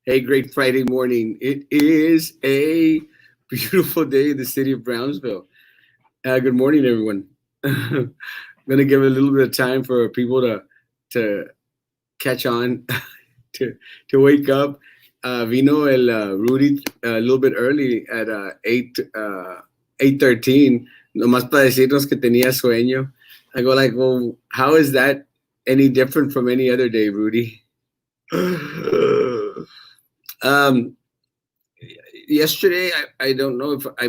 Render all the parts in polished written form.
Hey, great Friday morning. It is a beautiful day in the city of Brownsville. Good morning, everyone. I'm going to give a little bit of time for people to catch on, to to wake up. Vino el Rudy a little bit early at 8:13, nomás para decirnos que tenía sueño. I go like, well, how is that any different from any other day, Rudy? um, Yesterday, I don't know if we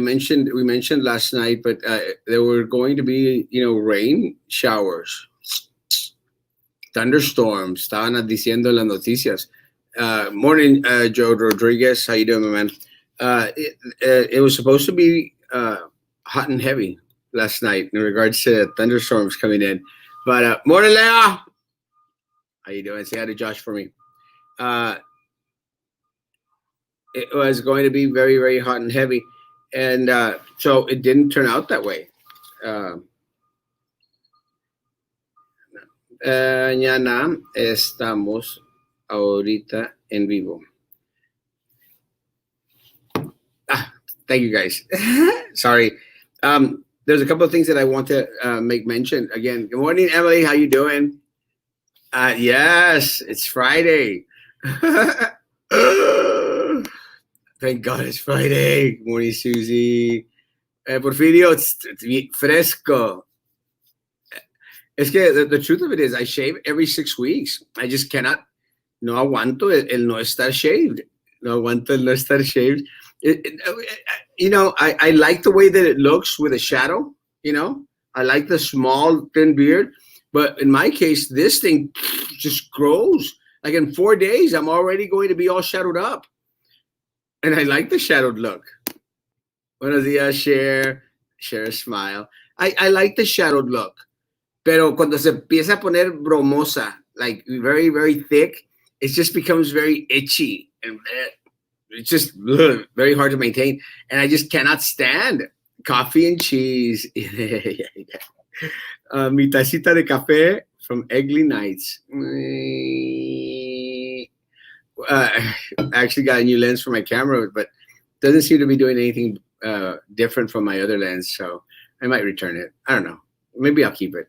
mentioned last night, but there were going to be, rain showers, thunderstorms. Estaban diciendo en las noticias. Morning, Joe Rodriguez. How you doing, my man? It was supposed to be hot and heavy last night in regards to thunderstorms coming in. But morning, Leo. How you doing? Say hi to Josh for me. Uh, it was going to be very, very hot and heavy. And so it didn't turn out that way. Uh, Mañana estamos ahorita en vivo. Thank you, guys. Sorry. There's a couple of things that I want to make mention. Again, good morning, Emily. How you doing? Yes, it's Friday. Thank God it's Friday. Good morning, Susie. Porfirio, it's fresco. Es que the truth of it is I shave every 6 weeks. I just cannot, no aguanto el no estar shaved. No aguanto el no estar shaved. I like the way that it looks with a shadow, I like the small, thin beard. But in my case, this thing just grows. Like in 4 days, I'm already going to be all shadowed up. And I like the shadowed look. Buenos dias, share a smile. I like the shadowed look. Pero cuando se empieza a poner bromosa, like very, very thick, it just becomes very itchy. And it's just very hard to maintain. And I just cannot stand coffee and cheese. Mi tacita de café from Eggley Nights. I actually got a new lens for my camera, but doesn't seem to be doing anything different from my other lens. So I might return it. I don't know. Maybe I'll keep it.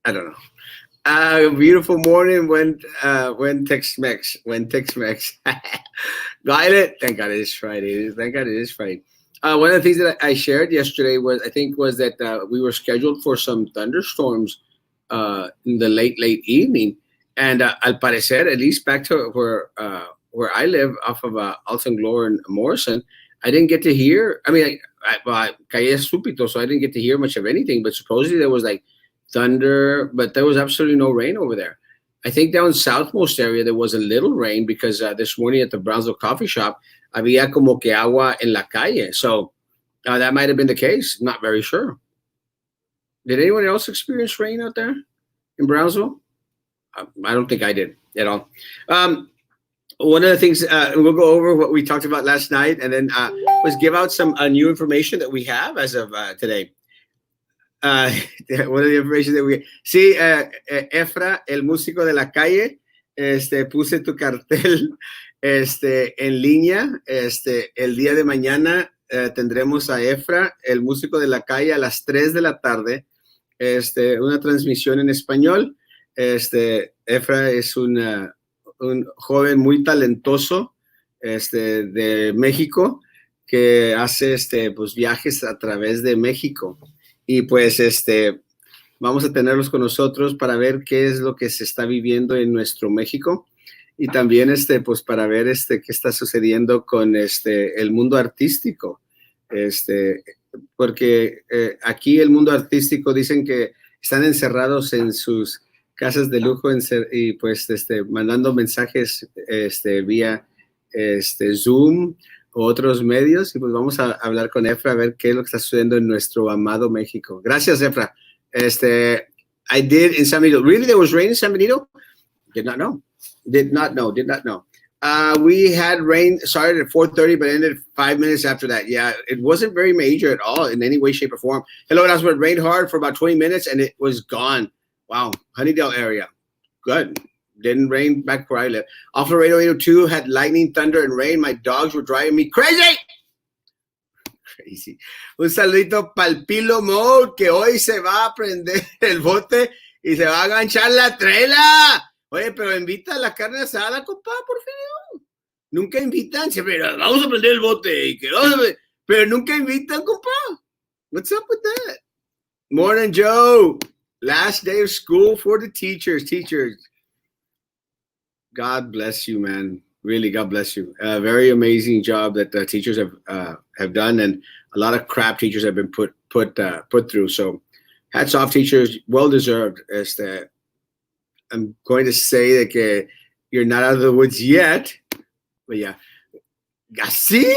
I don't know. Beautiful morning when Tex-Mex. Violet, thank God it is Friday. Thank God it is Friday. One of the things that I shared yesterday was that we were scheduled for some thunderstorms in the late late evening, and al parecer, at least back to where I live, off of Alton Glore and Morrison, I didn't get to hear. I mean, I caí súbito, so I didn't get to hear much of anything. But supposedly there was like thunder, but there was absolutely no rain over there. I think down southmost area there was a little rain because this morning at the Brownsville coffee shop había como que agua en la calle. So that might have been the case. Not very sure. Did anyone else experience rain out there in Brownsville? I don't think I did at all. One of the things we'll go over what we talked about last night, and then was give out some new information that we have as of today. One of the information that we sí, Efra, el músico de la calle, puse tu cartel en línea. El día de mañana tendremos a Efra, el músico de la calle, a las 3 de la tarde. Una transmisión en español. Efra es un joven muy talentoso de México que hace pues viajes a través de México. Y pues vamos a tenerlos con nosotros para ver qué es lo que se está viviendo en nuestro México y también pues para ver qué está sucediendo con el mundo artístico. Porque aquí el mundo artístico dicen que están encerrados en sus casas de lujo y pues mandando mensajes vía Zoom o otros medios, y pues vamos a hablar con Efra a ver qué es lo que está sucediendo en nuestro amado México. Gracias, Efra. I did in San Benito. Really, there was rain in San Benito? Did not know. We had rain, started at 4:30, but ended 5 minutes after that. Yeah, it wasn't very major at all in any way, shape, or form. Hello, that's what rained hard for about 20 minutes, and it was gone. Wow, Honeydale area. Good. Didn't rain back where I live. Off Laredo 802 had lightning, thunder, and rain. My dogs were driving me crazy. Crazy. Un saludito para el Pilo Mode, que hoy se va a prender el bote y se va a ganchar la trela. Oye, pero invita a la carne asada, compa, por favor. Nunca invitan, siempre vamos a prender el bote, y que pero nunca invitan, compa. What's up with that? Morning, Joe. Last day of school for the teachers. God bless you, man. Really, God bless you. Very amazing job that the teachers have done, and a lot of crap teachers have been put through. So, hats off, teachers. Well deserved. I'm going to say that you're not out of the woods yet, but yeah. Así.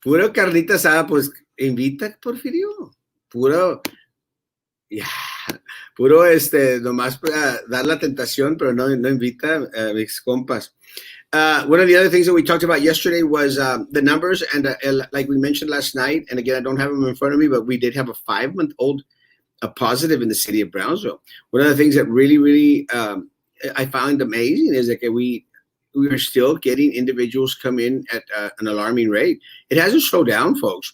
Puro carnita asada, pues invita, Porfirio. Puro, yeah. Puro, nomás para dar la tentación, pero no invita mis compas. One of the other things that we talked about yesterday was the numbers, and like we mentioned last night, and again, I don't have them in front of me, but we did have a 5-month-old positive in the city of Brownsville. One of the things that really I found amazing is that we are still getting individuals come in at an alarming rate. It hasn't slowed down, folks.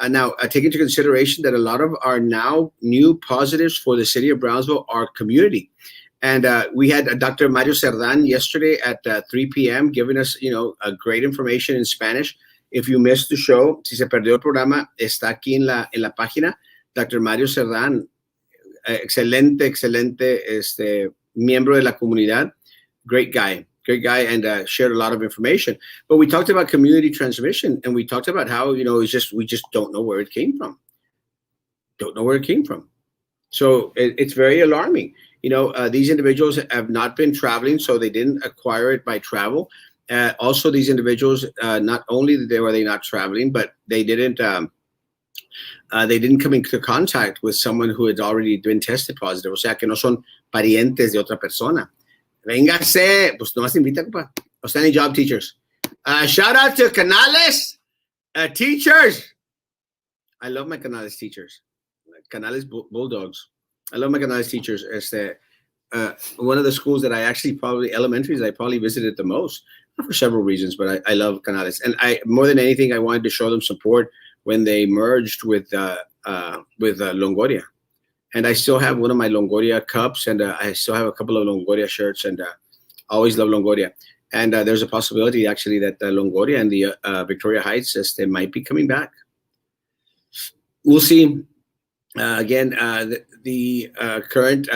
Now, take into consideration that a lot of our now new positives for the city of Brownsville are community. And we had Dr. Mario Cerdan yesterday at 3 p.m. giving us, a great information in Spanish. If you missed the show, si se perdió el programa, está aquí en la página. Dr. Mario Cerdan, excelente, miembro de la comunidad. Great guy, and shared a lot of information. But we talked about community transmission, and we talked about how, we just don't know where it came from. So it's very alarming. These individuals have not been traveling, so they didn't acquire it by travel. Also, these individuals, not only were they not traveling, but they didn't come into contact with someone who had already been tested positive. O sea, que no son parientes de otra persona. Véngase, pues nomás invita, compa. Outstanding job, teachers. Shout out to Canales teachers. I love my Canales teachers. Canales Bulldogs. I love my Canales teachers. One of the schools that elementaries I probably visited the most, for several reasons, but I love Canales. And more than anything, I wanted to show them support when they merged with Longoria. And I still have one of my Longoria cups, and I still have a couple of Longoria shirts, and I always love Longoria. And there's a possibility, actually, that Longoria and the Victoria Heights, they might be coming back. We'll see. Again, the current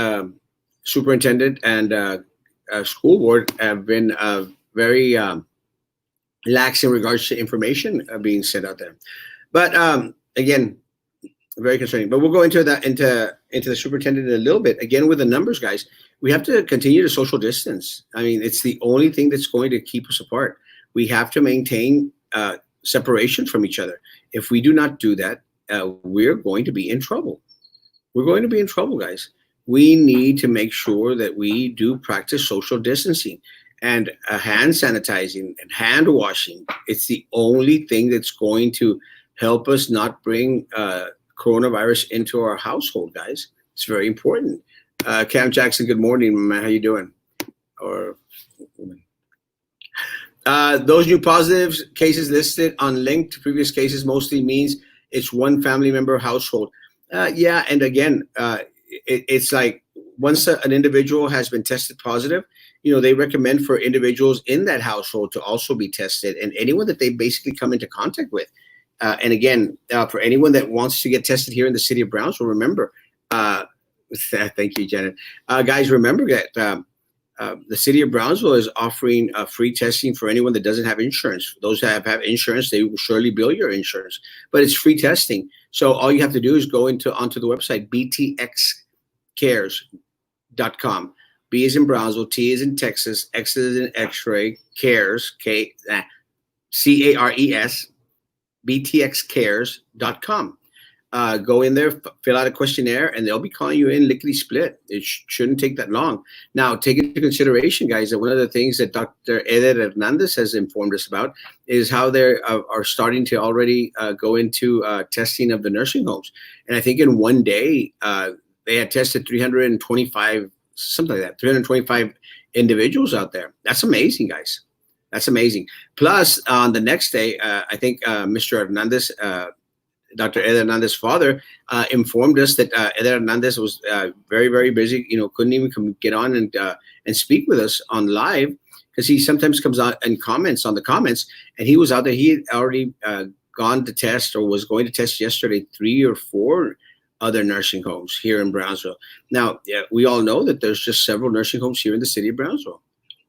superintendent and school board have been very lax in regards to information being sent out there. But again, very concerning. But we'll go into the superintendent in a little bit. Again, with the numbers, guys, we have to continue to social distance. I mean, it's the only thing that's going to keep us apart. We have to maintain separation from each other. If we do not do that, we're going to be in trouble. We're going to be in trouble, guys. We need to make sure that we do practice social distancing and hand sanitizing and hand washing. It's the only thing that's going to help us not bring coronavirus into our household, guys. It's very important. Cam Jackson, good morning, man. How you doing? Or those new positive cases listed on linked to previous cases mostly means it's one family member household. Yeah, and again, it's like once an individual has been tested positive, they recommend for individuals in that household to also be tested, and anyone that they basically come into contact with. And again, for anyone that wants to get tested here in the city of Brownsville, remember, thank you, Janet. Guys, remember that the city of Brownsville is offering free testing for anyone that doesn't have insurance. For those that have insurance, they will surely bill your insurance, but it's free testing. So all you have to do is go onto the website, btxcares.com. B is in Brownsville, T is in Texas, X is in X-ray, cares, CARES, btxcares.com. Go in there, fill out a questionnaire, and they'll be calling you in lickety split. It shouldn't take that long. Now, take into consideration, guys, that one of the things that Dr. Eder Hernandez has informed us about is how they are starting to already go into testing of the nursing homes. And I think in one day, they had tested 325, something like that, 325 individuals out there. That's amazing, guys. That's amazing. Plus, on the next day, I think Mr. Hernandez, Dr. Ed Hernandez's father, informed us that Ed Hernandez was very, very busy. Couldn't even get on and speak with us on live because he sometimes comes out and comments on the comments. And he was out there. He had already gone to test or was going to test yesterday 3 or 4 other nursing homes here in Brownsville. Now, we all know that there's just several nursing homes here in the city of Brownsville.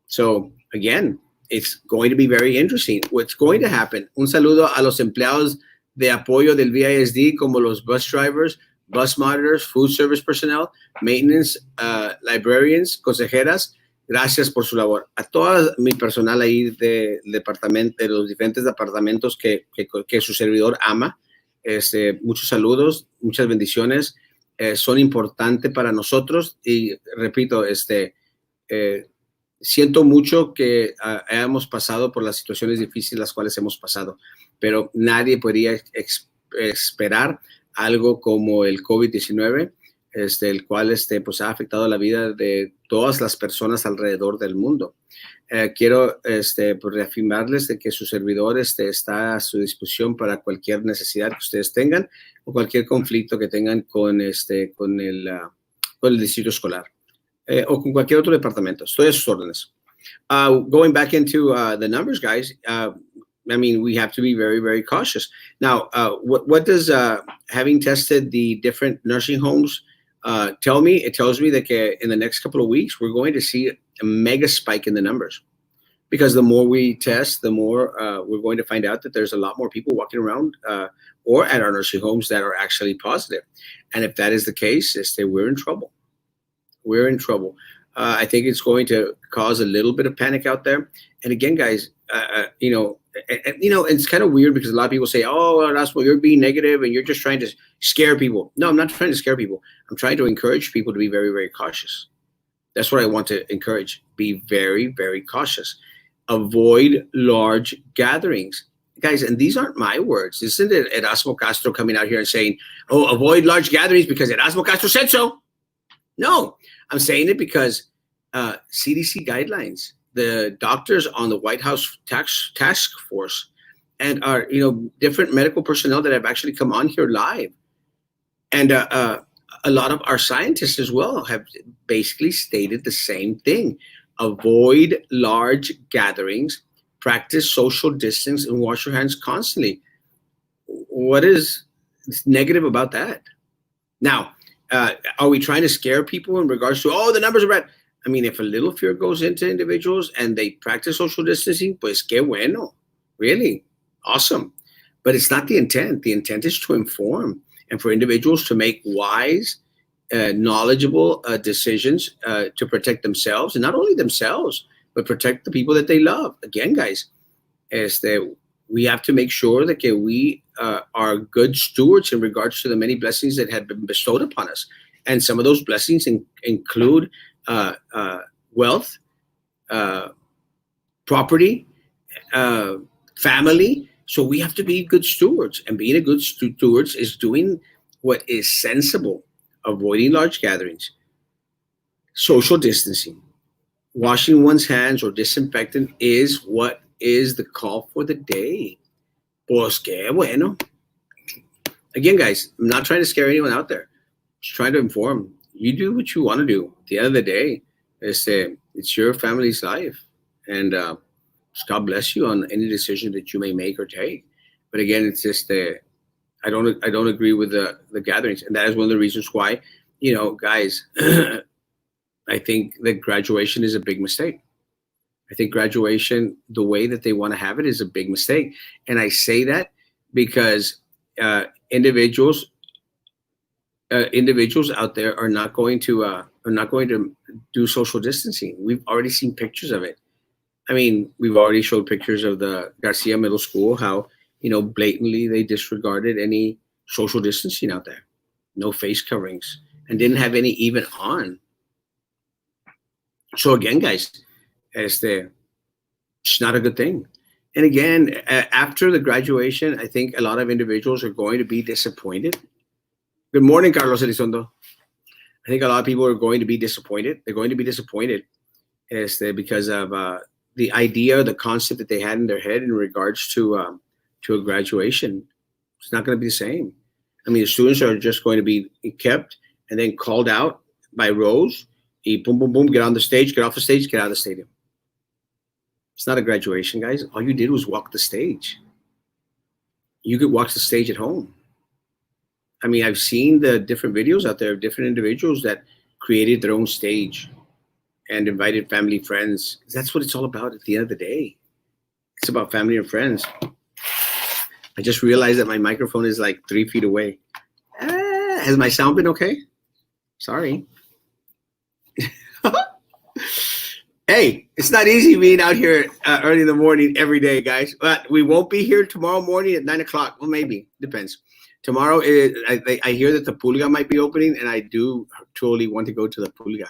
So again, it's going to be very interesting. What's going to happen? Un saludo a los empleados de apoyo del VISD, como los bus drivers, bus monitors, food service personnel, maintenance, librarians, consejeras. Gracias por su labor. A toda mi personal ahí del departamento, de los diferentes departamentos que su servidor ama. Muchos saludos, muchas bendiciones. Son importantes para nosotros y repito, siento mucho que hayamos pasado por las situaciones difíciles las cuales hemos pasado, pero nadie podría esperar algo como el COVID-19, el cual pues, ha afectado la vida de todas las personas alrededor del mundo. Quiero pues, reafirmarles de que su servidor está a su disposición para cualquier necesidad que ustedes tengan o cualquier conflicto que tengan con el distrito escolar. O con cualquier otro departamento. Estoy a sus órdenes. Going back into the numbers, guys, I mean, we have to be very, very cautious. Now, what does having tested the different nursing homes tell me? It tells me that in the next couple of weeks, we're going to see a mega spike in the numbers. Because the more we test, the more we're going to find out that there's a lot more people walking around or at our nursing homes that are actually positive. And if that is the case, we're in trouble. We're in trouble. I think it's going to cause a little bit of panic out there. And again, guys, it's kind of weird because a lot of people say, "Oh, Erasmo, you're being negative and you're just trying to scare people." No, I'm not trying to scare people. I'm trying to encourage people to be very, very cautious. That's what I want to encourage. Be very, very cautious. Avoid large gatherings. Guys, and these aren't my words. This isn't Erasmo Castro coming out here and saying, "Oh, avoid large gatherings because Erasmo Castro said so." No, I'm saying it because CDC guidelines, the doctors on the White House task force, and our different medical personnel that have actually come on here live, and a lot of our scientists as well have basically stated the same thing: avoid large gatherings, practice social distance, and wash your hands constantly. What is negative about that? Now, are we trying to scare people in regards to, the numbers are bad? I mean, if a little fear goes into individuals and they practice social distancing, pues qué bueno. Really awesome. But it's not the intent. The intent is to inform and for individuals to make wise, knowledgeable decisions to protect themselves, and not only themselves, but protect the people that they love. Again, guys, we have to make sure that we are good stewards in regards to the many blessings that have been bestowed upon us. And some of those blessings include wealth, property, family. So we have to be good stewards. And being a good steward is doing what is sensible, avoiding large gatherings, social distancing, washing one's hands or disinfectant is what is the call for the day. Pues qué bueno. Again, guys, I'm not trying to scare anyone out there. Just trying to inform. You do what you want to do. At the end of the day, it's your family's life. And God bless you on any decision that you may make or take. But again, it's just I don't agree with the gatherings. And that is one of the reasons why, guys, I think that graduation is a big mistake. I think graduation, the way that they want to have it, is a big mistake. And I say that because individuals out there are not going to do social distancing. We've already seen pictures of it. I mean, we've already showed pictures of the Garcia Middle School, how blatantly they disregarded any social distancing out there, no face coverings, and didn't have any even on. So again, guys, it's not a good thing. And again, after the graduation, I think a lot of individuals are going to be disappointed. Good morning, Carlos Elizondo. I think a lot of people are going to be disappointed. They're going to be disappointed because of the idea, the concept that they had in their head in regards to a graduation. It's not going to be the same. I mean, the students are just going to be kept and then called out by rows. Boom, boom, boom, get on the stage, get off the stage, get out of the stadium. It's not a graduation, guys. All you did was walk the stage. You could watch the stage at home. I mean, I've seen the different videos out there of different individuals that created their own stage and invited family, friends. That's what it's all about at the end of the day. It's about family and friends. I just realized that my microphone is like 3 feet away. Has my sound been okay? Sorry. Hey, it's not easy being out here early in the morning every day, guys. But we won't be here tomorrow morning at 9 o'clock. Well, maybe. Depends. Tomorrow, I hear that the Pulga might be opening, and I do totally want to go to the Pulga.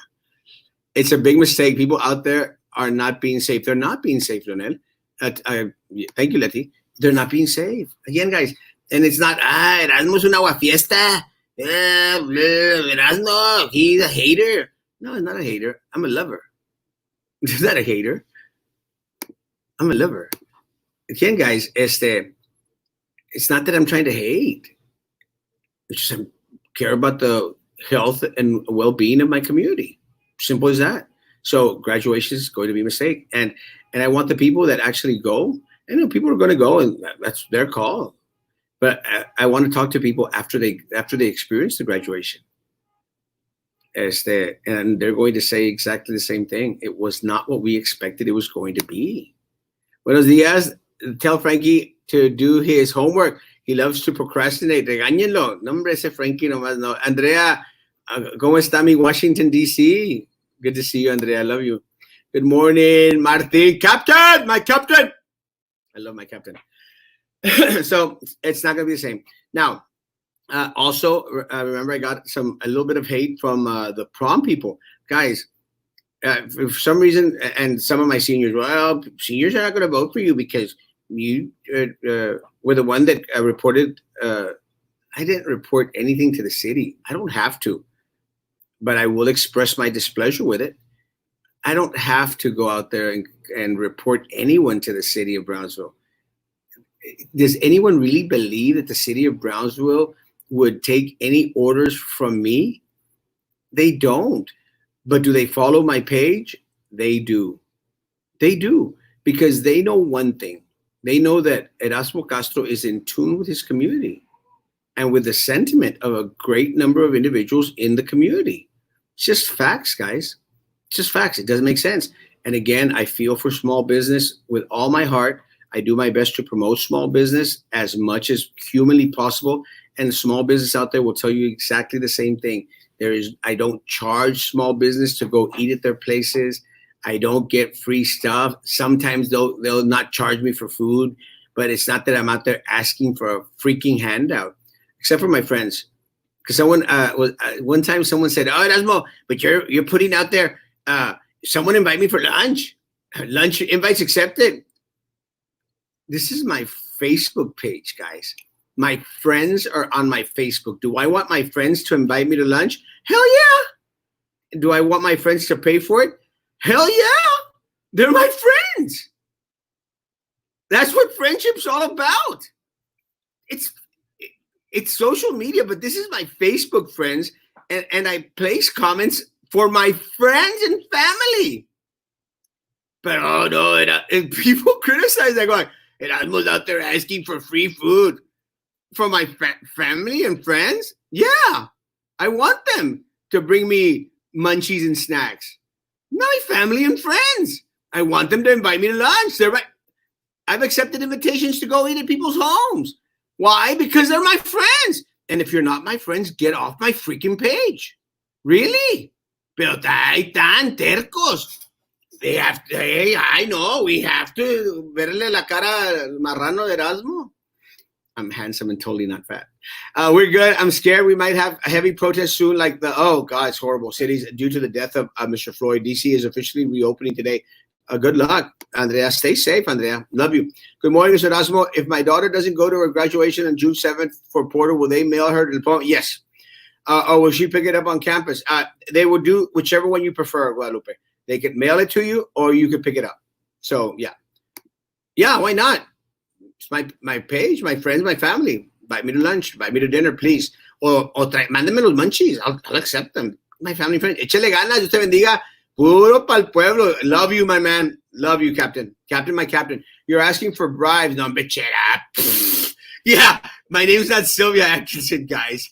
It's a big mistake. People out there are not being safe. They're not being safe, Lionel. Thank you, Letty. They're not being safe. Again, guys, and it's not, Erasmo es una guafiesta. Erasmo, he's a hater. No, I'm not a hater. I'm a lover. He's not a hater. I'm a lover. Again, guys, it's not that I'm trying to hate. It's just I care about the health and well-being of my community. Simple as that. So graduation is going to be a mistake. And I want the people that actually go, and people are going to go, and that's their call. But I want to talk to people after they experience the graduation. And they're going to say exactly the same thing. It was not what we expected it was going to be. Buenos días. Tell Frankie to do his homework. He loves to procrastinate. Regáñenlo. No, hombre, ese Frankie nomás no. Andrea, ¿cómo está mi Washington, D.C.? Good to see you, Andrea. I love you. Good morning, Martin. Captain, my captain. I love my captain. So it's not going to be the same. Now, also, remember, I got a little bit of hate from the prom people. Guys, for some reason, and some of my seniors, well, seniors are not going to vote for you because you were the one that reported. I didn't report anything to the city. I don't have to, but I will express my displeasure with it. I don't have to go out there and report anyone to the city of Brownsville. Does anyone really believe that the city of Brownsville would take any orders from me? They don't. But do they follow my page? They do. They do, because they know one thing. They know that Erasmo Castro is in tune with his community and with the sentiment of a great number of individuals in the community. It's just facts, guys. It's just facts. It doesn't make sense. And again, I feel for small business with all my heart. I do my best to promote small business as much as humanly possible. And small business out there will tell you exactly the same thing. I don't charge small business to go eat at their places. I don't get free stuff. Sometimes they'll not charge me for food, but it's not that I'm out there asking for a freaking handout, except for my friends. Because one time someone said, "Oh, Erasmo, but you're putting out there. Someone invite me for lunch. Lunch invites accepted." This is my Facebook page, guys. My friends are on my Facebook. Do I want my friends to invite me to lunch? Hell yeah. Do I want my friends to pay for it? Hell yeah. They're my friends. That's what friendship's all about. It's social media, but this is my Facebook friends, and I place comments for my friends and family. But oh no, and people criticize that, going, Erasmo's out there asking for free food for my family and friends. Yeah, I want them to bring me munchies and snacks. My family and friends. I want them to invite me to lunch. I've accepted invitations to go eat at people's homes. Why? Because they're my friends. And if you're not my friends, get off my freaking page. Really? Pero ahí tan tercos. They have to, hey, I know, we have to verle la cara al marrano de Erasmo. I'm handsome and totally not fat. We're good. I'm scared we might have a heavy protest soon, like oh God, it's horrible. Cities due to the death of Mr. Floyd. DC is officially reopening today. Good luck, Andrea. Stay safe, Andrea. Love you. Good morning, Mr. Erasmo. If my daughter doesn't go to her graduation on June 7th for Porter, will they mail her the diploma? Yes. Or will she pick it up on campus? They will do whichever one you prefer, Guadalupe. They could mail it to you, or you could pick it up. So yeah, why not? It's my page, my friends, my family. Invite me to lunch, invite me to dinner, please. Mándenme los munchies. I'll accept them. My family friend. Échale ganas, Dios te bendiga. Puro pa'l pueblo. Love you, my man. Love you, Captain. Captain, my captain. You're asking for bribes. No, bitch. Yeah, my name's not Sylvia Atkinson, guys.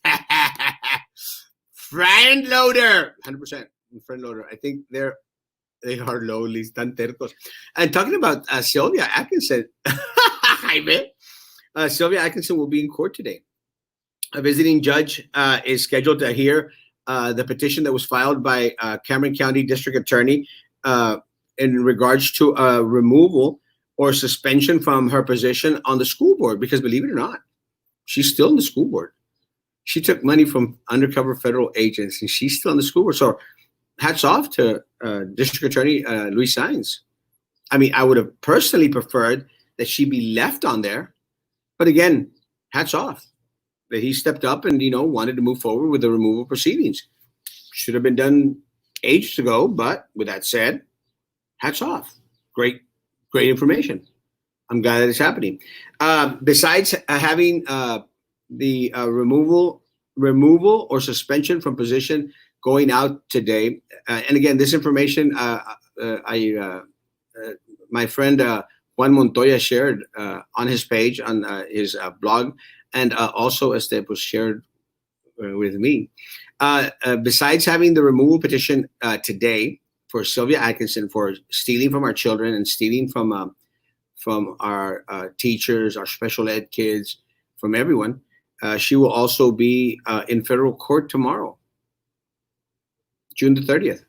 Friend loader. 100%. Friend loader. I think they are lowly, tan tercos. And talking about Sylvia Atkinson, Sylvia Atkinson will be in court today. A visiting judge is scheduled to hear the petition that was filed by Cameron County District Attorney in regards to removal or suspension from her position on the school board. Because believe it or not, she's still in the school board. She took money from undercover federal agents, and she's still in the school board. So hats off to District Attorney Luis Saenz. I mean, I would have personally preferred that she be left on there. But again, hats off that he stepped up and, wanted to move forward with the removal proceedings. Should have been done ages ago, but with that said, hats off. Great information. I'm glad that it's happening. Besides having the removal or suspension from position going out today, and again, this information my friend Juan Montoya shared on his page, on his blog, and also was shared with me. Besides having the removal petition today for Sylvia Atkinson for stealing from our children and stealing from our teachers, our special ed kids, from everyone, she will also be in federal court tomorrow, June the 30th.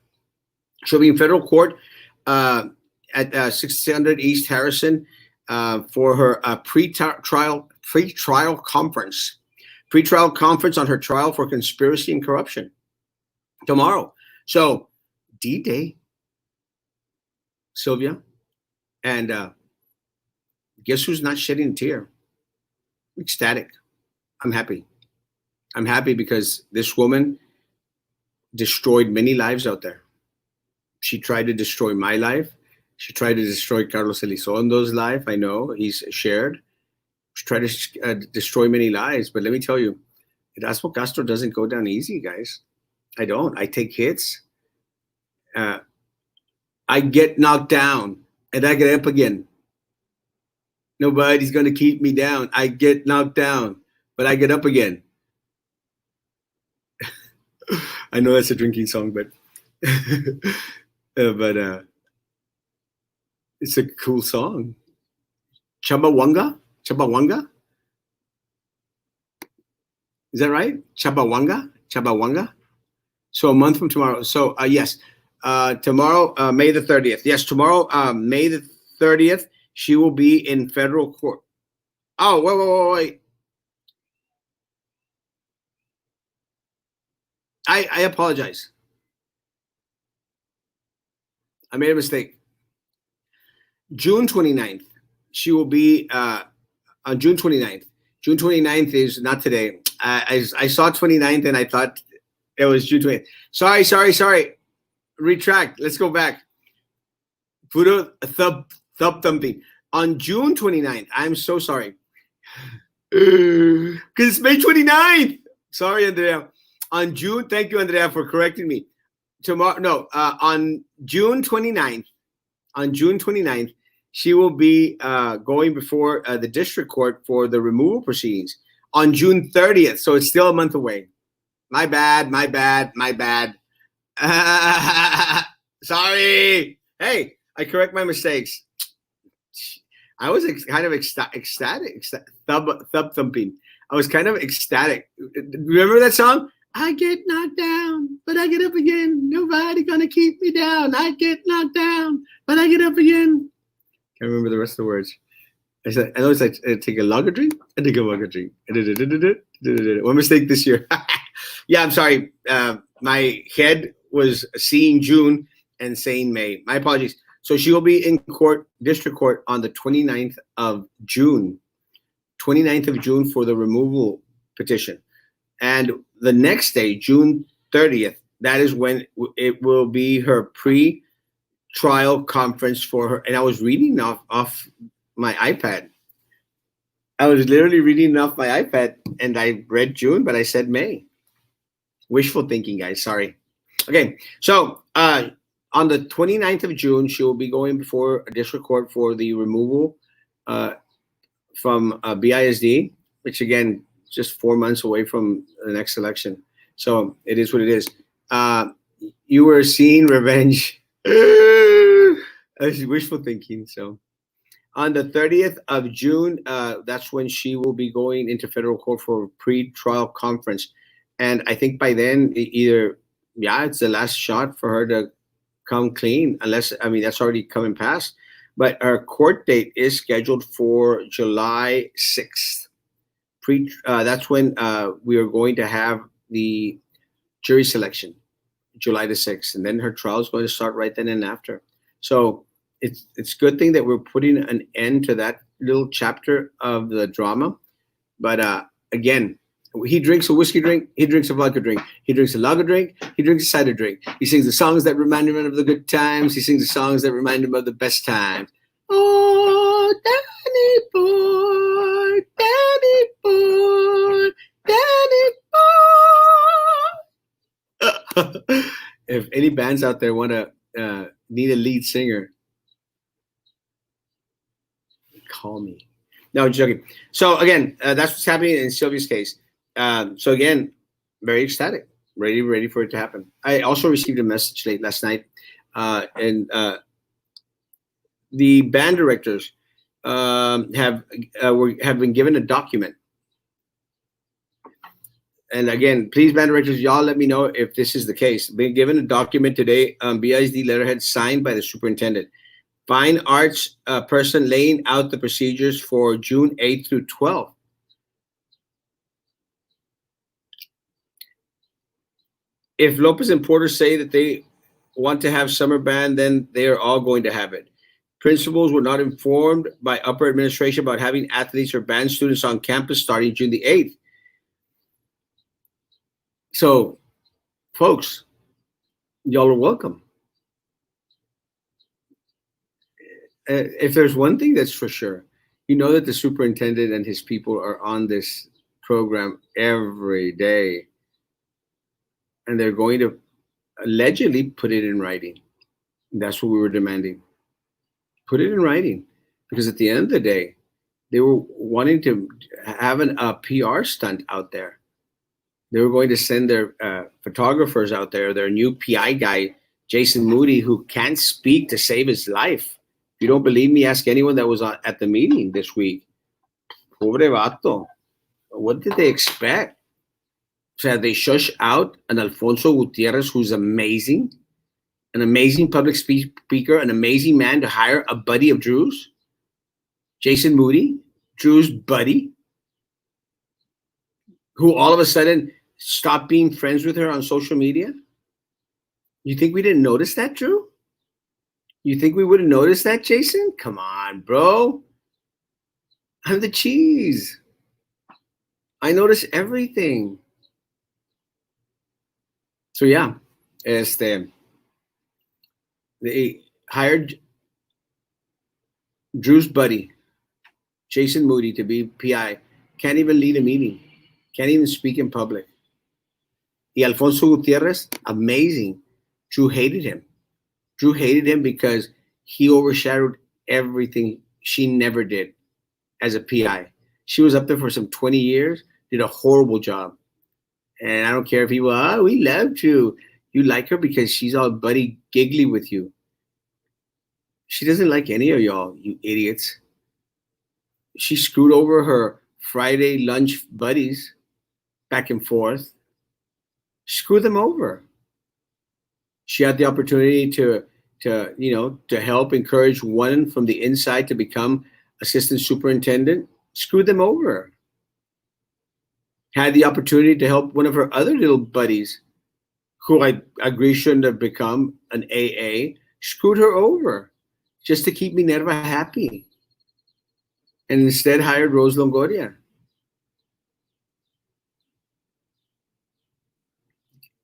She'll be in federal court at 600 East Harrison for her pre-trial conference. Pre-trial conference on her trial for conspiracy and corruption tomorrow. So D-Day, Sylvia, and guess who's not shedding a tear? Ecstatic. I'm happy. I'm happy because this woman destroyed many lives out there. She tried to destroy my life. She tried to destroy Carlos Elizondo's life. I know he's shared. She tried to destroy many lives. But let me tell you, Erasmo Castro doesn't go down easy, guys. I don't. I take hits. I get knocked down and I get up again. Nobody's going to keep me down. I get knocked down, but I get up again. I know that's a drinking song, but it's a cool song. Chabawanga? Is that right? Chabawanga? So a month from tomorrow. So yes, tomorrow, May the 30th. Yes, tomorrow, May the 30th, she will be in federal court. Oh, wait. I apologize. I made a mistake. June 29th, she will be on June 29th. June 29th is not today. I saw 29th and I thought it was June 20th. Sorry. Retract. Let's go back. Puro thumping. On June 29th, I'm so sorry. Because it's May 29th. Sorry, Andrea. On June, thank you, Andrea, for correcting me. On June 29th, she will be going before the district court for the removal proceedings on June 30th. So it's still a month away. My bad. Sorry. Hey, I correct my mistakes. I was kind of ecstatic, thump thumping. I was kind of ecstatic. Remember that song? I get knocked down, but I get up again. Nobody gonna keep me down. I get knocked down, but I get up again. Can't remember the rest of the words. I know it's like take a lager drink and take a lager drink. One mistake this year. Yeah, I'm sorry. My head was seeing June and saying May. My apologies. So she will be in court, district court, on the 29th of June. 29th of June for the removal petition. And the next day, June 30th, that is when it will be her trial conference for her, and I was reading off my iPad. I was literally reading off my iPad, and I read June, but I said May. Wishful thinking, guys. Sorry. Okay, so on the 29th of June, she will be going before a district court for the removal uh, from BISD, which again, just 4 months away from the next election. So it is what it is. Uh, you were seeing revenge. That's wishful thinking. So on the 30th of June, that's when she will be going into federal court for a pre-trial conference. And I think by then, either, yeah, it's the last shot for her to come clean, unless, I mean, that's already coming past. But our court date is scheduled for July 6th. That's when we are going to have the jury selection, July the 6th. And then her trial is going to start right then and after. So it's a good thing that we're putting an end to that little chapter of the drama. But again, he drinks a whiskey drink, he drinks a vodka drink, he drinks a lager drink, he drinks a cider drink. He sings the songs that remind him of the good times, he sings the songs that remind him of the best times. Oh, Danny boy, Danny boy. If any bands out there want to need a lead singer, call me. No, joking. So again, that's what's happening in Sylvia's case. So again, very ecstatic, ready for it to happen. I also received a message late last night, and the band directors have been given a document. And again, please, band directors, y'all let me know if this is the case. Been given a document today, BISD letterhead signed by the superintendent. Fine arts person laying out the procedures for June 8th through 12th. If Lopez and Porter say that they want to have summer band, then they are all going to have it. Principals were not informed by upper administration about having athletes or band students on campus starting June the 8th. So, folks, y'all are welcome. If there's one thing that's for sure, you know that the superintendent and his people are on this program every day, and they're going to allegedly put it in writing. That's what we were demanding. Put it in writing, because at the end of the day, they were wanting to have a PR stunt out there. They were going to send their photographers out there, their new PI guy, Jason Moody, who can't speak to save his life. If you don't believe me, ask anyone that was at the meeting this week. Pobre vato. What did they expect? So they shush out an Alfonso Gutierrez who's amazing, an amazing public speaker, an amazing man to hire a buddy of Drew's, Jason Moody, Drew's buddy, who all of a sudden stopped being friends with her on social media? You think we didn't notice that, Drew? You think we would have noticed that, Jason? Come on, bro. I'm the cheese. I notice everything. So yeah, they hired Drew's buddy, Jason Moody, to be PI. Can't even lead a meeting. Can't even speak in public. Y Alfonso Gutierrez, amazing. Drew hated him. Drew hated him because he overshadowed everything she never did as a PI. She was up there for some 20 years, did a horrible job. And I don't care if people, we love Drew. You like her because she's all buddy giggly with you. She doesn't like any of y'all, you idiots. She screwed over her Friday lunch buddies back and forth. Screw them over. She had the opportunity to help encourage one from the inside to become assistant superintendent. Screw them over. Had the opportunity to help one of her other little buddies, who I agree shouldn't have become an AA, screwed her over just to keep Minerva happy. And instead hired Rose Longoria.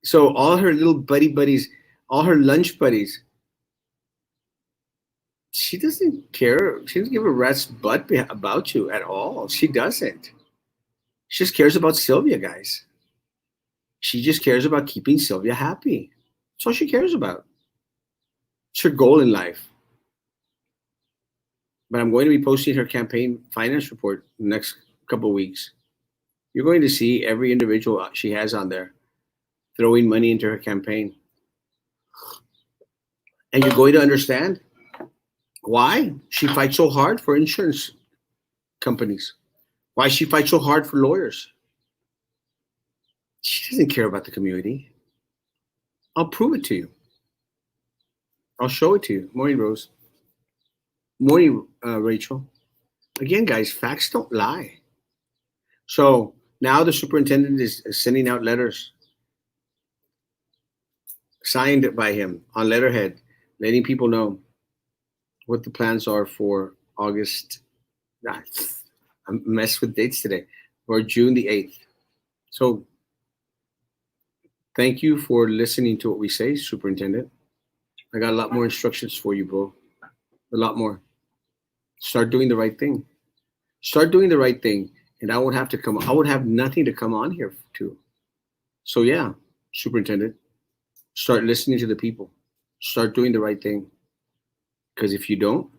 So all her little buddies, all her lunch buddies, She doesn't care. She doesn't give a rat's butt about you at all. She doesn't. She just cares about Sylvia, guys. She just cares about keeping Sylvia happy. That's all she cares about. It's her goal in life. But I'm going to be posting her campaign finance report in the next couple of weeks. You're going to see every individual she has on there throwing money into her campaign. And you're going to understand why she fights so hard for insurance companies, why she fights so hard for lawyers. She doesn't care about the community. I'll prove it to you. I'll show it to you. Morning, Rose. Morning, Rachel. Again, guys, facts don't lie. So now the superintendent is sending out letters signed by him on letterhead, letting people know what the plans are for August. I'm messed with dates today, or June the 8th. So thank you for listening to what we say, Superintendent. I got a lot more instructions for you, bro. A lot more. Start doing the right thing. Start doing the right thing, and I won't have to come. I would have nothing to come on here to. So yeah, Superintendent, start listening to the people. Start doing the right thing. Because if you don't,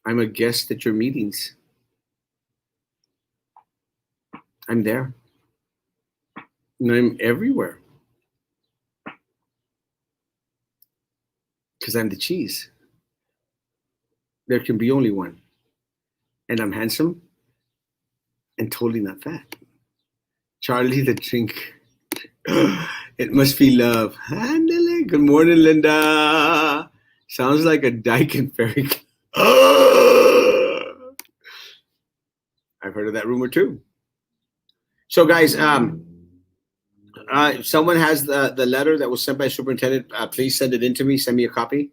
I'm a guest at your meetings. I'm there. And I'm everywhere. Because I'm the cheese. There can be only one. And I'm handsome and totally not fat. Charlie the drink. It must be love. Andale. Good morning, Linda. Sounds like a dyke and fairy. I've heard of that rumor too. So, guys, if someone has the letter that was sent by superintendent, please send it in to me. Send me a copy.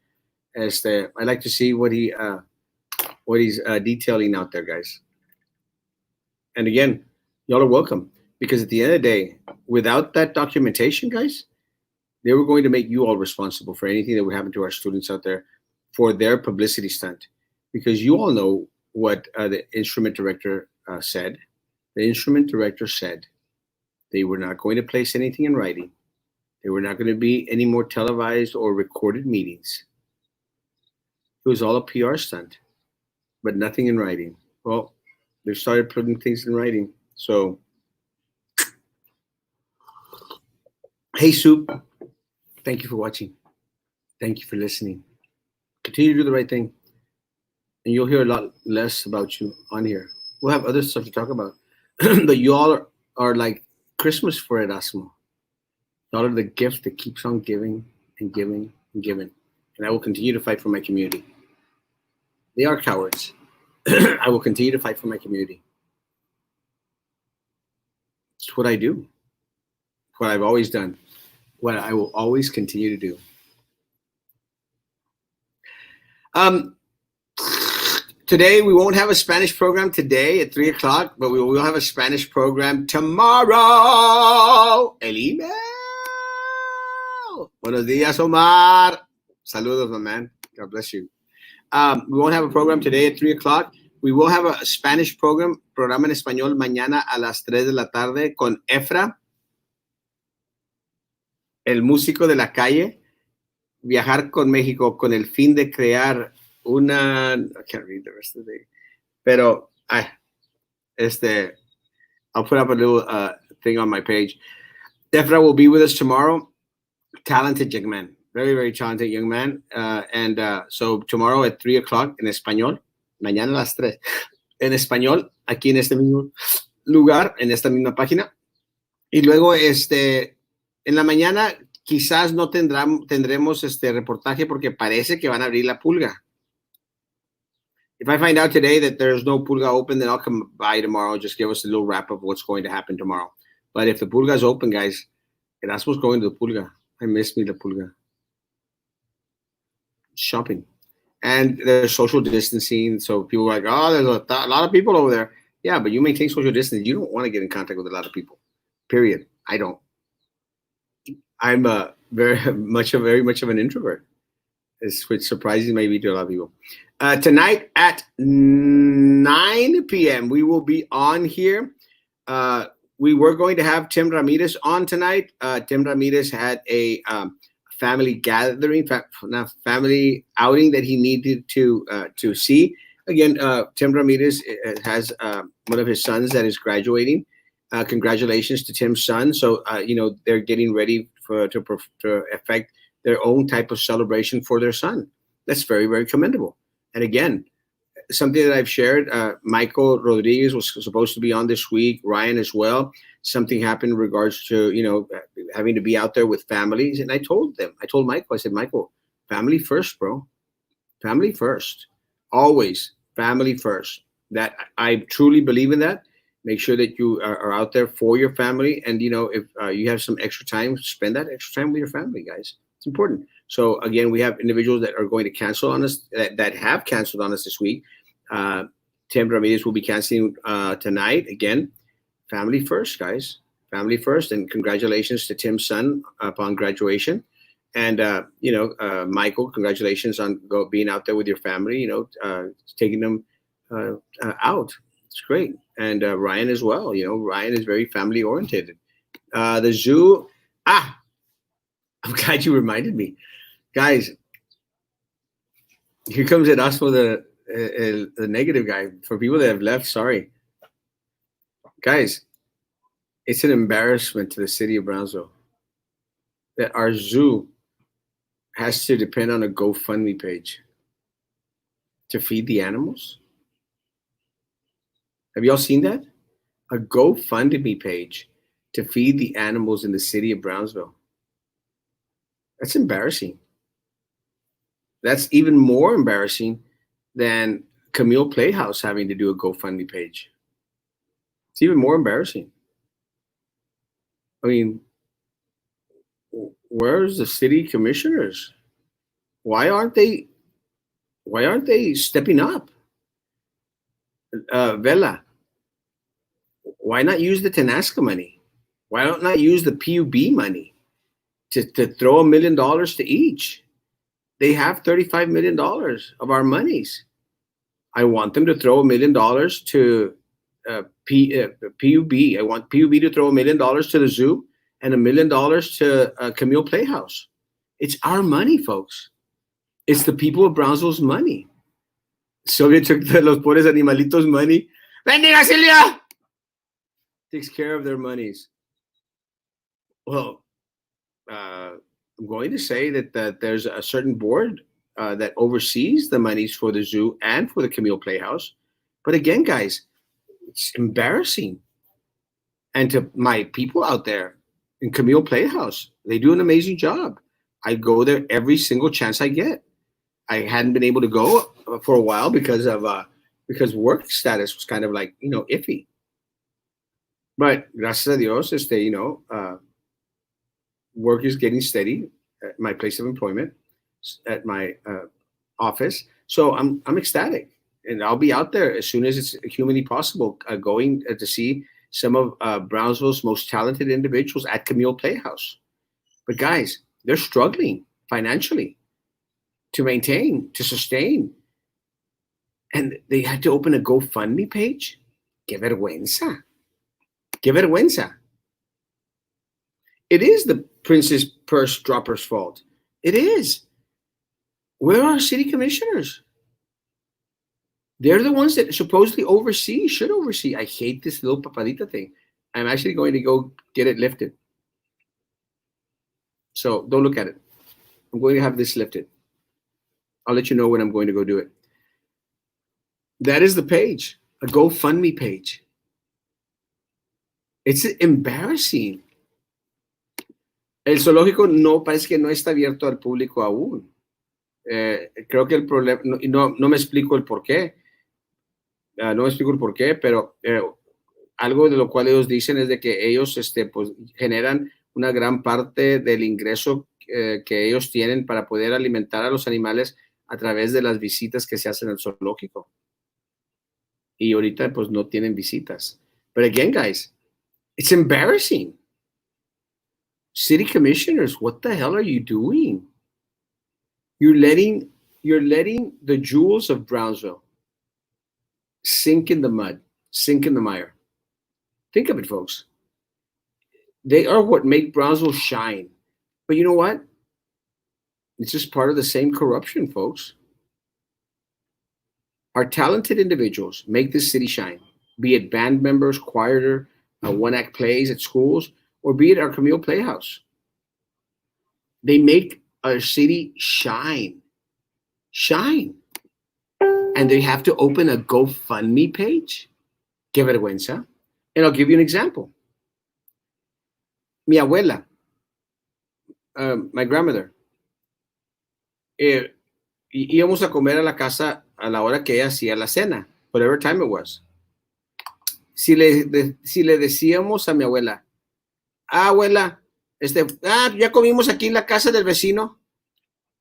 I'd like to see what he's detailing out there, guys. And again, y'all are welcome, because at the end of the day, without that documentation, guys, they were going to make you all responsible for anything that would happen to our students out there for their publicity stunt, because you all know what the instrument director said. The instrument director said they were not going to place anything in writing. There were not going to be any more televised or recorded meetings. It was all a PR stunt, but nothing in writing. Well, they started putting things in writing. So, hey, Soup, thank you for watching. Thank you for listening. Continue to do the right thing, and you'll hear a lot less about you on here. We'll have other stuff to talk about. But you all are like Christmas for Erasmo. Y'all are the gift that keeps on giving and giving and giving. And I will continue to fight for my community. They are cowards. I will continue to fight for my community. It's what I do. What I've always done. What I will always continue to do. Today we won't have a Spanish program today at 3:00, but we will have a Spanish program tomorrow. El email. Buenos días, Omar. Saludos, my man. God bless you. We won't have a program today at 3:00. We will have a Spanish programa en español mañana a las 3 de la tarde con Efra, el músico de la calle, viajar con México con el fin de crear una. I can't read the rest of the day. Pero, I'll put up a little thing on my page. Efra will be with us tomorrow. Talented young man. Very, very talented young man. So tomorrow at 3:00 en español. Mañana a las 3. En español, aquí en este mismo lugar, en esta misma página. Y luego, en la mañana, quizás no tendremos reportaje porque parece que van a abrir la pulga. If I find out today that there's no pulga open, then I'll come by tomorrow. Just give us a little wrap up of what's going to happen tomorrow. But if the pulga is open, guys, Erasmo's going to the pulga. I miss me the pulga. Shopping. And there's social distancing. So people are like, oh, there's a lot of people over there. Yeah, but you maintain social distance. You don't want to get in contact with a lot of people. Period. I don't. I'm very much of an introvert. which surprises maybe to a lot of people. Tonight at 9 p.m., we will be on here. Uh, we were going to have Tim Ramirez on tonight. Tim Ramirez had a family gathering, family outing that he needed to see. Again, Tim Ramirez has one of his sons that is graduating. Congratulations to Tim's son. So they're getting ready to effect their own type of celebration for their son. That's very, very commendable. And again, something that I've shared. Michael Rodriguez was supposed to be on this week. Ryan as well. Something happened in regards to having to be out there with families, and I told them. I told Michael. I said, Michael, family first, bro. Family first. Always family first. That I truly believe in that. Make sure that you are out there for your family, and if you have some extra time, spend that extra time with your family, guys. It's important. So again, we have individuals that are going to cancel on us, that have canceled on us this week. Tim Ramirez will be canceling tonight. Again, family first, guys. Family first, and congratulations to Tim's son upon graduation. And Michael, congratulations on being out there with your family. Taking them out. It's great. And Ryan as well. Ryan is very family oriented. The zoo. I'm glad you reminded me, guys. Here comes Erasmo, the negative guy. For people that have left, sorry, guys. It's an embarrassment to the city of Brownsville that our zoo has to depend on a GoFundMe page to feed the animals. Have y'all seen that? A GoFundMe page to feed the animals in the city of Brownsville. That's embarrassing. That's even more embarrassing than Camille Playhouse having to do a GoFundMe page. It's even more embarrassing. I mean, where's the city commissioners? Why aren't they stepping up? Vela, why not use the Tenasca money? Why not use the PUB money to throw $1 million to each? They have $35 million of our monies. I want them to throw $1 million to PUB. I want PUB to throw $1 million to the zoo and $1 million to Camille Playhouse. It's our money, folks. It's the people of Brownsville's money. Soviet took Los Pobres Animalitos' money. Bendiga Silvia! Takes care of their monies. Well, I'm going to say that there's a certain board that oversees the monies for the zoo and for the Camille Playhouse. But again, guys, it's embarrassing. And to my people out there in Camille Playhouse, they do an amazing job. I go there every single chance I get. I hadn't been able to go for a while because work status was kind of like iffy. But gracias a Dios, work is getting steady at my place of employment, at my office. So I'm ecstatic, and I'll be out there as soon as it's humanly possible, going to see some of Brownsville's most talented individuals at Camille Playhouse. But guys, they're struggling financially to maintain, to sustain. And they had to open a GoFundMe page? Que vergüenza. Que vergüenza. It is the Princess Purse Dropper's fault. It is. Where are our city commissioners? They're the ones that supposedly should oversee. I hate this little papadita thing. I'm actually going to go get it lifted. So don't look at it. I'm going to have this lifted. I'll let you know when I'm going to go do it. That is the page, a GoFundMe page. It's embarrassing. El zoológico parece que no está abierto al público aún. Creo que el problema, no me explico el por qué. No me explico el por qué, pero algo de lo cual ellos dicen es de que ellos pues, generan una gran parte del ingreso que ellos tienen para poder alimentar a los animales a través de las visitas que se hacen al zoológico. Y ahorita pues no tienen visitas. But again, guys, it's embarrassing. City commissioners, what the hell are you doing? You're letting the jewels of Brownsville sink in the mud, sink in the mire. Think of it, folks. They are what make Brownsville shine. But you know what? It's just part of the same corruption, folks. Our talented individuals make this city shine, be it band members, choir, one act plays at schools, or be it our Camille Playhouse. They make our city shine, shine. And they have to open a GoFundMe page. Que vergüenza. And I'll give you an example. Mi abuela, my grandmother, eh, íbamos a comer a la casa a la hora que ella hacía la cena, whatever time it was. Si le decíamos a mi abuela, abuela, ya comimos aquí en la casa del vecino,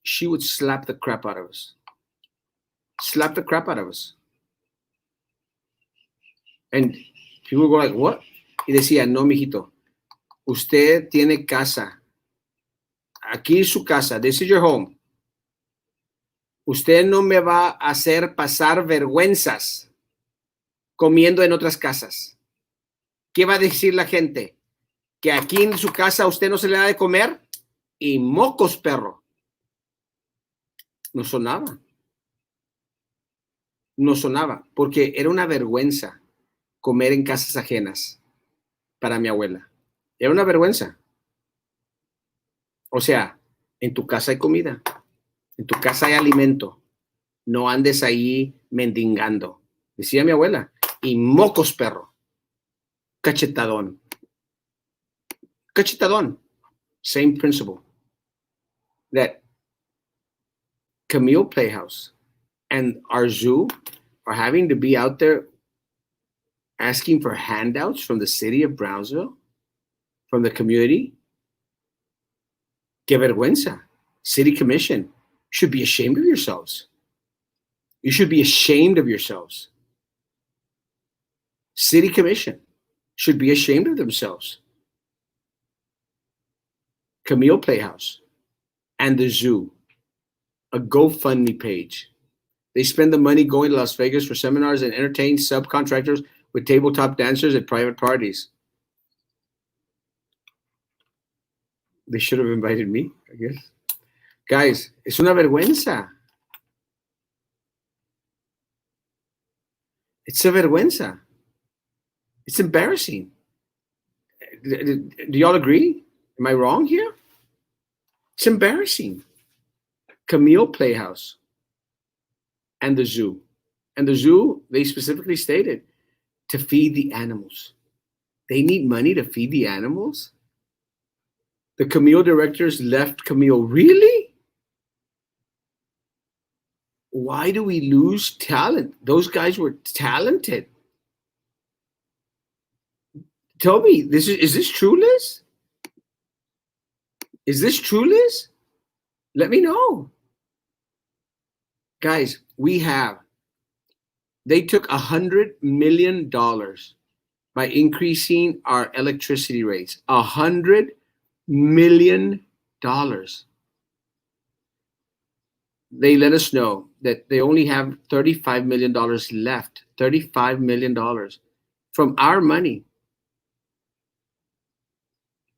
she would slap the crap out of us. Slap the crap out of us. And people go like, what? Y decía, no, mijito, usted tiene casa. Aquí es su casa. This is your home. Usted no me va a hacer pasar vergüenzas comiendo en otras casas. ¿Qué va a decir la gente? ¿Que aquí en su casa a usted no se le da de comer? Y mocos, perro. No sonaba. No sonaba, porque era una vergüenza comer en casas ajenas para mi abuela. Era una vergüenza. O sea, en tu casa hay comida, en tu casa hay alimento. No andes ahí mendigando. Decía mi abuela, y mocos, perro. Cachetadón. Cachetadón. Same principle. That Camille Playhouse and our zoo are having to be out there asking for handouts from the city of Brownsville, from the community. Que vergüenza. City Commission should be ashamed of yourselves. You should be ashamed of yourselves. City Commission should be ashamed of themselves. Camille Playhouse and the zoo, a GoFundMe page. They spend the money going to Las Vegas for seminars and entertain subcontractors with tabletop dancers at private parties. They should have invited me, I guess. Guys, es una vergüenza. It's a vergüenza. It's embarrassing. Do y'all agree? Am I wrong here? It's embarrassing. Camille Playhouse and the zoo. And the zoo, they specifically stated, to feed the animals. They need money to feed the animals? The Camille directors left Camille. Really? Why do we lose talent? Those guys were talented. Tell me, is this true, Liz? Is this true, Liz? Let me know. Guys, they took $100 million by increasing our electricity rates. $100 million. They let us know that they only have $35 million left. $35 million from our money.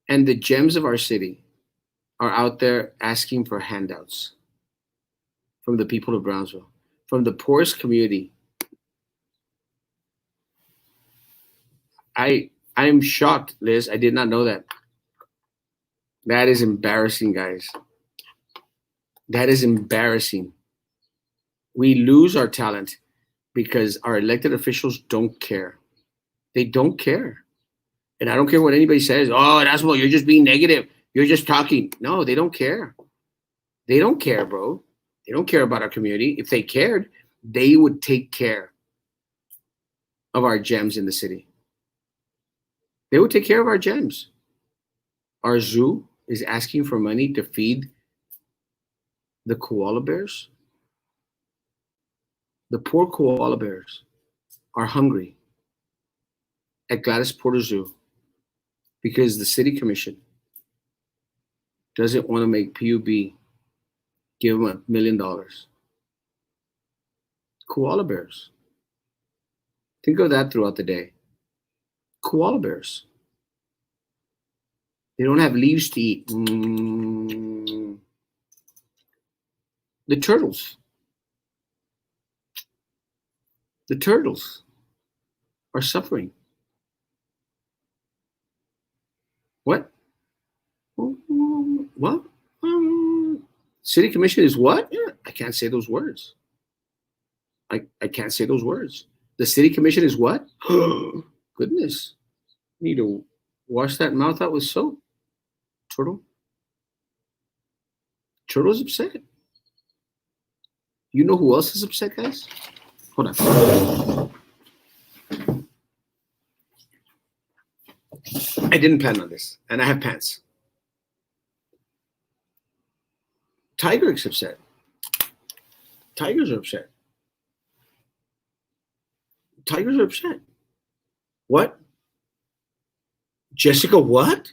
And the gems of our city are out there asking for handouts from the people of Brownsville, from the poorest community. I'm shocked, Liz. I did not know that. That is embarrassing, guys. That is embarrassing. We lose our talent because our elected officials don't care. They don't care. And I don't care what anybody says. Oh, Erasmo, you're just being negative. You're just talking. No, they don't care. They don't care, bro. They don't care about our community. If they cared, they would take care of our gems in the city. They would take care of our gems. Our zoo is asking for money to feed the koala bears. The poor koala bears are hungry at Gladys Porter Zoo because the city commission doesn't want to make PUB Give them $1 million. Koala bears. Think of that throughout the day. Koala bears. They don't have leaves to eat. The turtles. The turtles are suffering. What? What? City Commission is what? Yeah, I can't say those words. I can't say those words. The City Commission is what? Goodness. Need to wash that mouth out with soap. Turtle. Turtle's upset. You know who else is upset, guys? Hold on. I didn't plan on this, and I have pants. Tiger is upset. Tigers are upset. Tigers are upset. What? Jessica, what?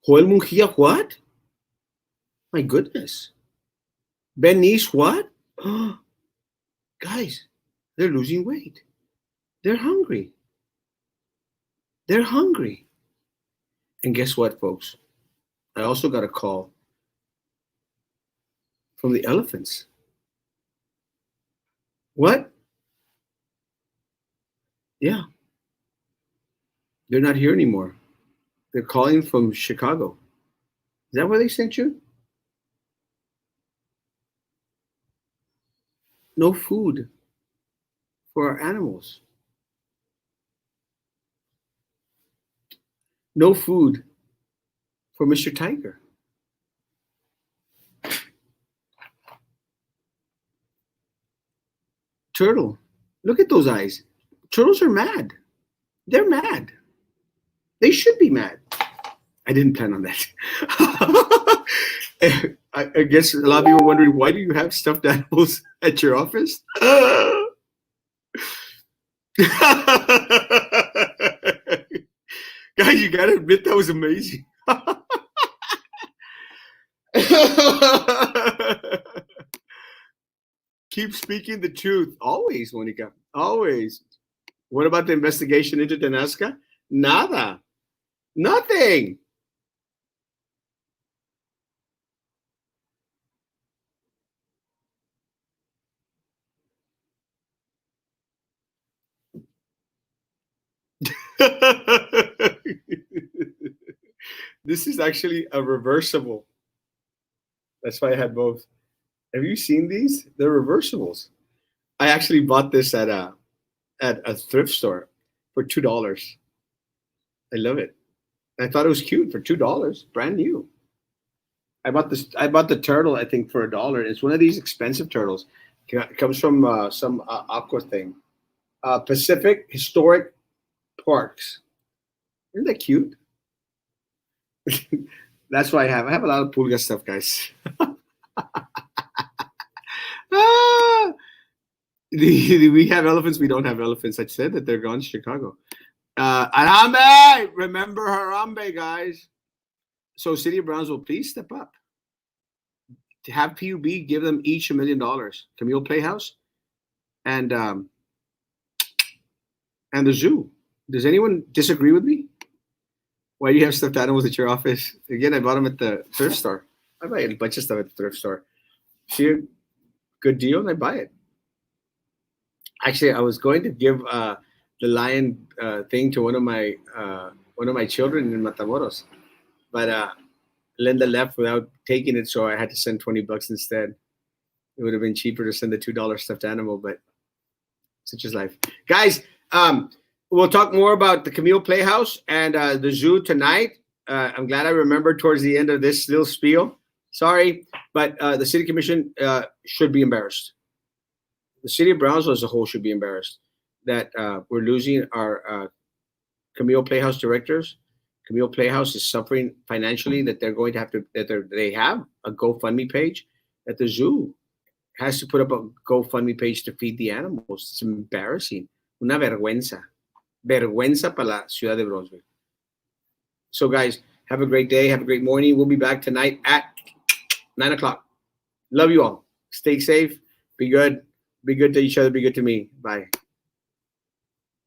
Joel Mujia, what? My goodness. Benice, what? Guys, they're losing weight. They're hungry. They're hungry. And guess what, folks? I also got a call from the elephants. What? Yeah. They're not here anymore. They're calling from Chicago. Is that where they sent you? No food for our animals. No food for Mr. Tiger. Turtle. Look at those eyes. Turtles are mad. They're mad. They should be mad. I didn't plan on that. I guess a lot of people are wondering, why do you have stuffed animals at your office? Guys, you gotta admit that was amazing. Keep speaking the truth. Always, Monica. Always. What about the investigation into Nazca? Nada. Nothing. This is actually a reversible. That's why I had both. Have you seen these? They're reversibles. I actually bought this at a thrift store for $2. I love it. I thought it was cute for $2, brand new. I bought this. I bought the turtle. I think for $1. It's one of these expensive turtles. It comes from some aqua thing. Pacific Historic Parks. Isn't that cute? That's why I have. I have a lot of pulga stuff, guys. Ah! We have elephants. We don't have elephants. I said that they're gone to Chicago. Harambe! Remember Harambe, guys. So City of Brownsville, please step up. To have PUB give them each $1 million. Camille Playhouse and the zoo. Does anyone disagree with me? Why do you have stuffed animals at your office? Again, I bought them at the thrift store. I buy a bunch of stuff at the thrift store. See a good deal, and I buy it. Actually, I was going to give the lion thing to one of my children in Matamoros, but Linda left without taking it, so I had to send $20 instead. It would have been cheaper to send the $2 stuffed animal, but such is life, guys. We'll talk more about the Camille Playhouse and the zoo tonight. I'm glad I remembered towards the end of this little spiel. Sorry, but the City Commission should be embarrassed. The city of Brownsville as a whole should be embarrassed that we're losing our Camille Playhouse directors. Camille Playhouse is suffering financially, that they're going to have to, they have a GoFundMe page, that the zoo has to put up a GoFundMe page to feed the animals. It's embarrassing. Una vergüenza. Vergüenza para la ciudad de Brownsville. So, guys, have a great day. Have a great morning. We'll be back tonight at 9 o'clock. Love you all. Stay safe. Be good. Be good to each other. Be good to me. Bye.